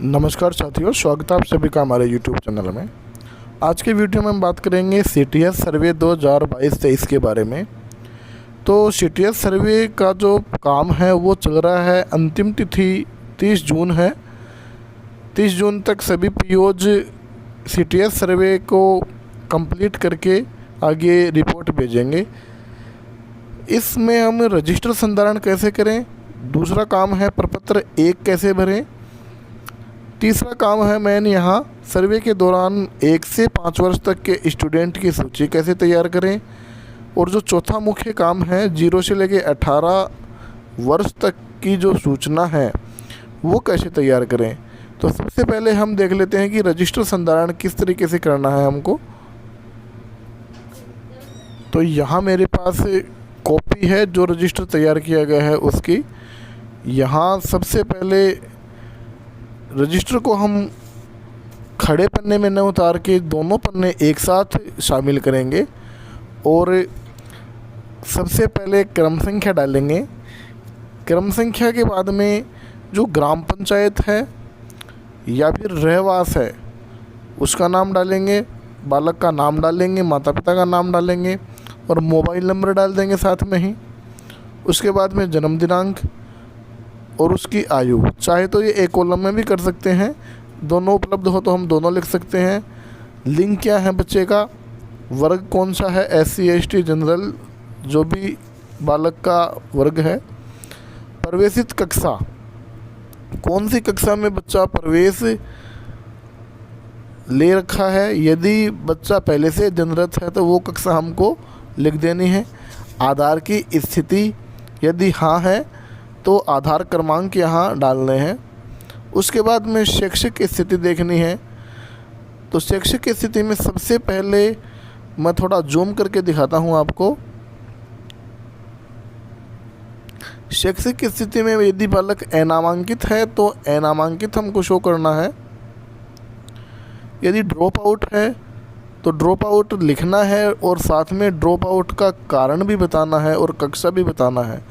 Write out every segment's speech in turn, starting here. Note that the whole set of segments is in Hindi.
नमस्कार साथियों, स्वागत है आप सभी का हमारे YouTube चैनल में। आज के वीडियो में हम बात करेंगे CTS सर्वे 2022-23 के बारे में। तो CTS सर्वे का जो काम है वो चल रहा है। अंतिम तिथि 30 जून है। 30 जून तक सभी POs CTS सर्वे को कंप्लीट करके आगे रिपोर्ट भेजेंगे। इसमें हम रजिस्टर संधारण कैसे करें, दूसरा काम है प्रपत्र 1 कैसे भरें, तीसरा काम है मैंने यहाँ सर्वे के दौरान 1 से 5 वर्ष तक के स्टूडेंट की सूची कैसे तैयार करें, और जो चौथा मुख्य काम है 0 से लेके 18 वर्ष तक की जो सूचना है वो कैसे तैयार करें। तो सबसे पहले हम देख लेते हैं कि रजिस्टर संधारण किस तरीके से करना है हमको। तो यहाँ मेरे पास कॉपी है जो रजिस्टर तैयार किया गया है उसकी। यहाँ सबसे पहले रजिस्टर को हम खड़े पन्ने में न उतार के दोनों पन्ने एक साथ शामिल करेंगे और सबसे पहले क्रम संख्या डालेंगे। क्रम संख्या के बाद में जो ग्राम पंचायत है या फिर रहवास है उसका नाम डालेंगे, बालक का नाम डालेंगे, माता पिता का नाम डालेंगे और मोबाइल नंबर डाल देंगे साथ में ही। उसके बाद में जन्म दिनांक और उसकी आयु, चाहे तो ये एक कॉलम में भी कर सकते हैं, दोनों उपलब्ध हो तो हम दोनों लिख सकते हैं। लिंग क्या है बच्चे का, वर्ग कौन सा है, SC ST जनरल जो भी बालक का वर्ग है। प्रवेशित कक्षा, कौन सी कक्षा में बच्चा प्रवेश ले रखा है, यदि बच्चा पहले से अध्ययनरत है तो वो कक्षा हमको लिख देनी है। आधार की स्थिति, यदि हाँ है तो आधार क्रमांक यहाँ डालने हैं। उसके बाद में शैक्षिक स्थिति देखनी है। तो शैक्षिक स्थिति में सबसे पहले मैं थोड़ा जूम करके दिखाता हूँ आपको। शैक्षिक स्थिति में यदि बालक अनामांकित है तो अनामांकित हमको शो करना है। यदि ड्रॉप आउट है तो ड्रॉप आउट लिखना है और साथ में ड्रॉप आउट का कारण भी बताना है और कक्षा भी बताना है।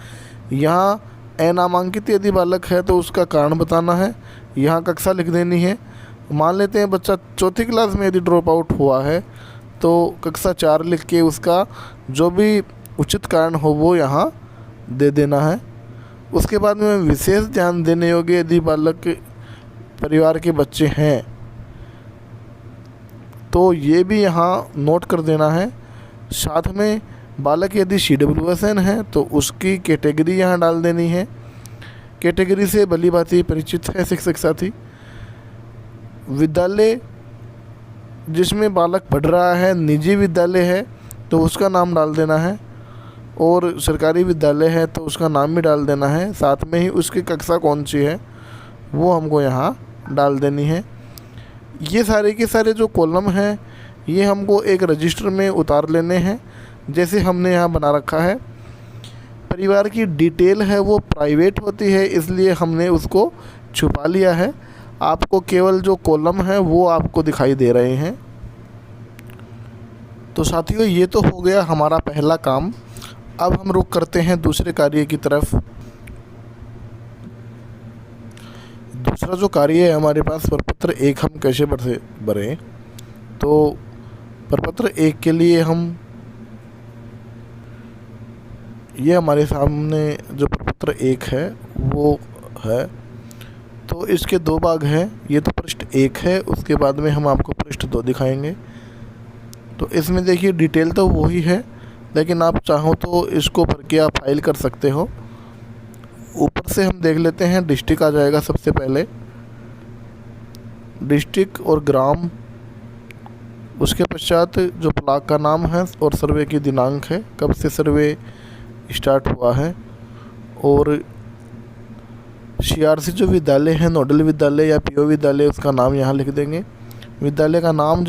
यहाँ अनामांकित यदि बालक है तो उसका कारण बताना है, यहाँ कक्षा लिख देनी है। मान लेते हैं बच्चा 4th क्लास में यदि ड्रॉप आउट हुआ है तो कक्षा 4 लिख के उसका जो भी उचित कारण हो वो यहाँ दे देना है। उसके बाद में विशेष ध्यान देने योग्य यदि बालक परिवार के बच्चे हैं तो ये भी यहाँ नोट कर देना है। साथ में बालक यदि CWSN है तो उसकी कैटेगरी यहाँ डाल देनी है। कैटेगरी से भली भांति परिचित है शिक्षक साथी। विद्यालय जिसमें बालक पढ़ रहा है निजी विद्यालय है तो उसका नाम डाल देना है, और सरकारी विद्यालय है तो उसका नाम भी डाल देना है। साथ में ही उसकी कक्षा कौन सी है वो हमको यहाँ डाल देनी है। ये सारे के सारे जो कॉलम हैं ये हमको एक रजिस्टर में उतार लेने हैं जैसे हमने यहाँ बना रखा है। परिवार की डिटेल है वो प्राइवेट होती है इसलिए हमने उसको छुपा लिया है। आपको केवल जो कॉलम है वो आपको दिखाई दे रहे हैं। तो साथियों ये तो हो गया हमारा पहला काम। अब हम रुख करते हैं दूसरे कार्य की तरफ। दूसरा जो कार्य है हमारे पास प्रपत्र 1 हम कैसे भरें। तो प्रपत्र 1 के लिए हम ये हमारे सामने जो प्रपत्र 1 है वो है। तो इसके 2 भाग हैं। ये तो पृष्ठ 1 है, उसके बाद में हम आपको पृष्ठ 2 दिखाएंगे। तो इसमें देखिए डिटेल तो वही है, लेकिन आप चाहो तो इसको भर के आप फाइल कर सकते हो। ऊपर से हम देख लेते हैं, डिस्ट्रिक्ट आ जाएगा सबसे पहले, डिस्ट्रिक्ट और ग्राम। उसके पश्चात जो ब्लॉक का नाम है और सर्वे की दिनांक है, कब से सर्वे स्टार्ट हुआ है, और CRC जो विद्यालय है, नोडल विद्यालय या PO विद्यालय, उसका नाम यहाँ लिख देंगे। विद्यालय का नाम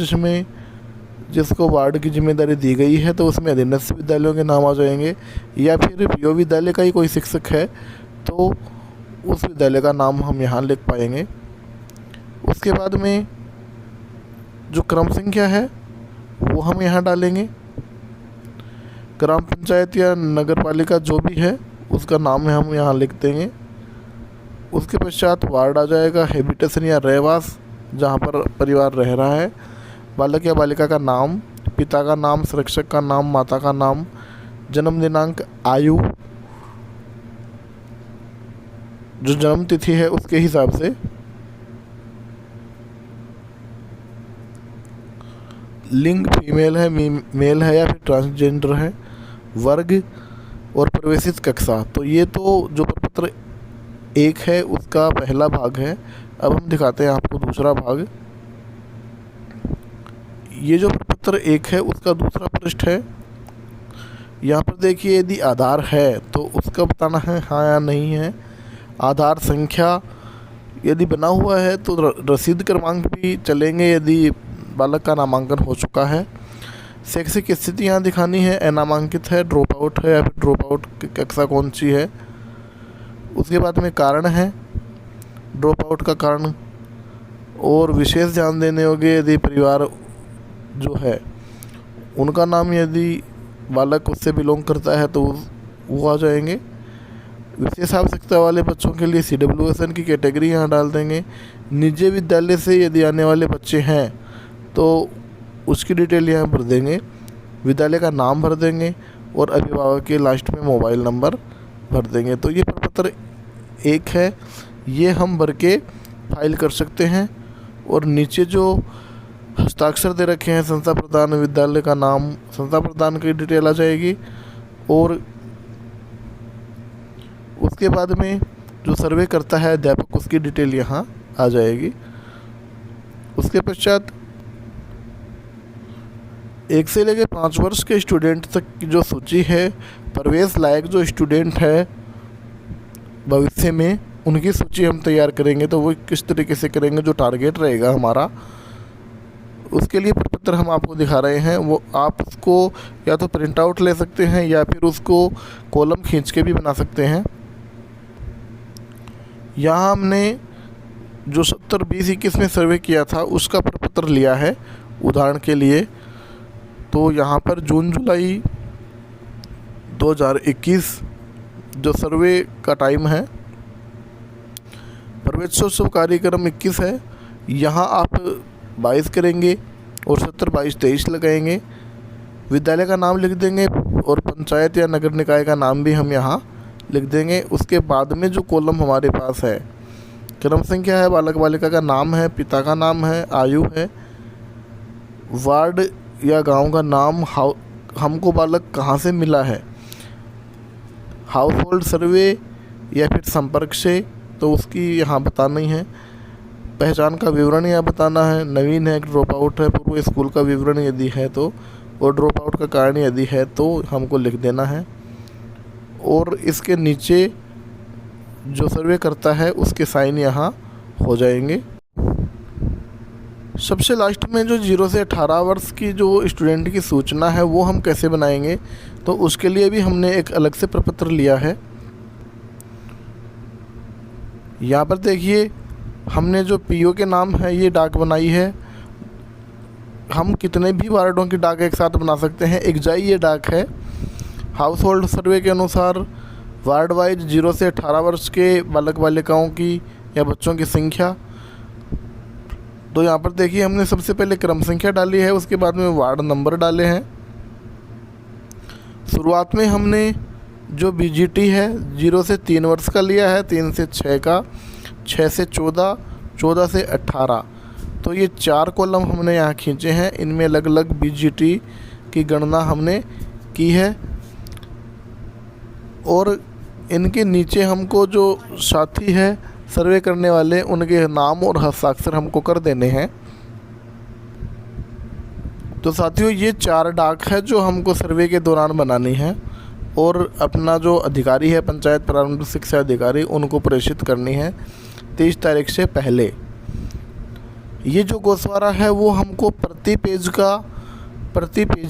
जिसको वार्ड की जिम्मेदारी दी गई है तो उसमें अधीनस्थ विद्यालयों के नाम आ जाएंगे, या फिर PO विद्यालय का ही कोई शिक्षक है तो उस विद्यालय का नाम हम यहाँ लिख पाएंगे। उसके बाद में जो क्रम संख्या है वो हम यहाँ डालेंगे। ग्राम पंचायत या नगर पालिका जो भी है उसका नाम हम यहाँ लिख देंगे। उसके पश्चात वार्ड आ जाएगा, हैबिटेशन या रहवास जहाँ पर परिवार रह रहा है, बालक या बालिका का नाम, पिता का नाम, संरक्षक का नाम, माता का नाम, जन्म दिनांक, आयु, जो जन्म तिथि है उसके हिसाब से, लिंग फीमेल है, मेल है या फिर ट्रांसजेंडर है, वर्ग और प्रवेशित कक्षा। तो ये तो जो प्रपत्र 1 है उसका पहला भाग है। अब हम दिखाते हैं आपको दूसरा भाग। ये जो प्रपत्र 1 है उसका दूसरा पृष्ठ है। यहाँ पर देखिए, यदि आधार है तो उसका बताना है हाँ या नहीं है। आधार संख्या यदि बना हुआ है तो रसीद क्रमांक भी चलेंगे यदि बालक का नामांकन हो चुका है। शैक्षिक स्थिति यहाँ दिखानी है, अनामांकित है, ड्रॉप आउट है या फिर ड्रॉप आउट की कक्षा कौन सी है। उसके बाद में कारण है, ड्रॉप आउट का कारण, और विशेष ध्यान देने होंगे यदि परिवार जो है उनका नाम यदि बालक उससे बिलोंग करता है तो वो आ जाएंगे। विशेष आवश्यकता वाले बच्चों के लिए CWSN की कैटेगरी यहाँ डाल देंगे। निजी विद्यालय से यदि आने वाले बच्चे हैं तो उसकी डिटेल यहाँ भर देंगे, विद्यालय का नाम भर देंगे और अभिभावक के लास्ट में मोबाइल नंबर भर देंगे। तो ये प्रपत्र 1 है, ये हम भर के फाइल कर सकते हैं। और नीचे जो हस्ताक्षर दे रखे हैं, संस्था प्रधान, विद्यालय का नाम, संस्था प्रधान की डिटेल आ जाएगी। और उसके बाद में जो सर्वे करता है अध्यापक, उसकी डिटेल यहाँ आ जाएगी। उसके पश्चात 1 से लेकर 5 वर्ष के स्टूडेंट तक की जो सूची है, प्रवेश लायक जो स्टूडेंट है भविष्य में, उनकी सूची हम तैयार करेंगे। तो वो किस तरीके से करेंगे, जो टारगेट रहेगा हमारा, उसके लिए प्रपत्र हम आपको दिखा रहे हैं। वो आप उसको या तो प्रिंट आउट ले सकते हैं या फिर उसको कॉलम खींच के भी बना सकते हैं। यहाँ हमने जो 70-20-21 में सर्वे किया था उसका प्रपत्र लिया है उदाहरण के लिए। तो यहाँ पर जून-जुलाई 2021 जो सर्वे का टाइम है, प्रवेशोत्सव कार्यक्रम 21 है, यहाँ आप 22 करेंगे और 70-22-23 लगाएंगे। विद्यालय का नाम लिख देंगे और पंचायत या नगर निकाय का नाम भी हम यहाँ लिख देंगे। उसके बाद में जो कॉलम हमारे पास है, क्रम संख्या है, बालक बालिका का नाम है, पिता का नाम है, आयु है, वार्ड या गांव का नाम, हमको बालक कहाँ से मिला है, हाउस होल्ड सर्वे या फिर संपर्क से, तो उसकी यहाँ बताना ही है। पहचान का विवरण यहाँ बताना है, नवीन है, ड्रॉप आउट है, पूर्व स्कूल का विवरण यदि है तो, और ड्रॉप आउट का कारण यदि है तो हमको लिख देना है। और इसके नीचे जो सर्वे करता है उसके साइन यहाँ हो जाएंगे। सबसे लास्ट में जो 0 से 18 वर्ष की जो स्टूडेंट की सूचना है वो हम कैसे बनाएंगे, तो उसके लिए भी हमने एक अलग से प्रपत्र लिया है। यहाँ पर देखिए, हमने जो PO के नाम है ये डाक बनाई है। हम कितने भी वार्डों की डाक एक साथ बना सकते हैं, एक जाई ये डाक है। हाउस होल्ड सर्वे के अनुसार वार्ड वाइज 0 से 18 वर्ष के बालक बालिकाओं की या बच्चों की संख्या। तो यहाँ पर देखिए, हमने सबसे पहले क्रम संख्या डाली है, उसके बाद में वार्ड नंबर डाले हैं। शुरुआत में हमने जो BGT है 0 से 3 वर्ष का लिया है, 3 से 6 का, 6 से 14, 14 से 18। तो ये 4 कॉलम हमने यहाँ खींचे हैं, इनमें अलग अलग BGT की गणना हमने की है। और इनके नीचे हमको जो साथी है सर्वे करने वाले, उनके नाम और हस्ताक्षर हमको कर देने हैं। तो साथियों, ये 4 डाक है जो हमको सर्वे के दौरान बनानी है और अपना जो अधिकारी है, पंचायत प्रारंभिक शिक्षा अधिकारी, उनको प्रेषित करनी है 23 तारीख से पहले। ये जो गोसवारा है वो हमको प्रति पेज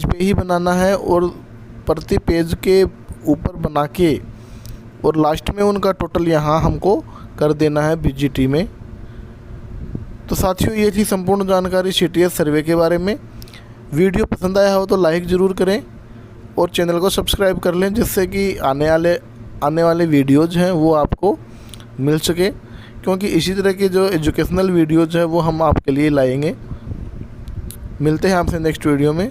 पे ही बनाना है और प्रति पेज के ऊपर बना के और लास्ट में उनका टोटल यहाँ हमको कर देना है BGT में। तो साथियों, ये थी संपूर्ण जानकारी CTS सर्वे के बारे में। वीडियो पसंद आया हो तो लाइक ज़रूर करें और चैनल को सब्सक्राइब कर लें, जिससे कि आने वाले वीडियोज़ हैं वो आपको मिल सके। क्योंकि इसी तरह के जो एजुकेशनल वीडियोज़ है वो हम आपके लिए लाएंगे। मिलते हैं आपसे नेक्स्ट वीडियो में।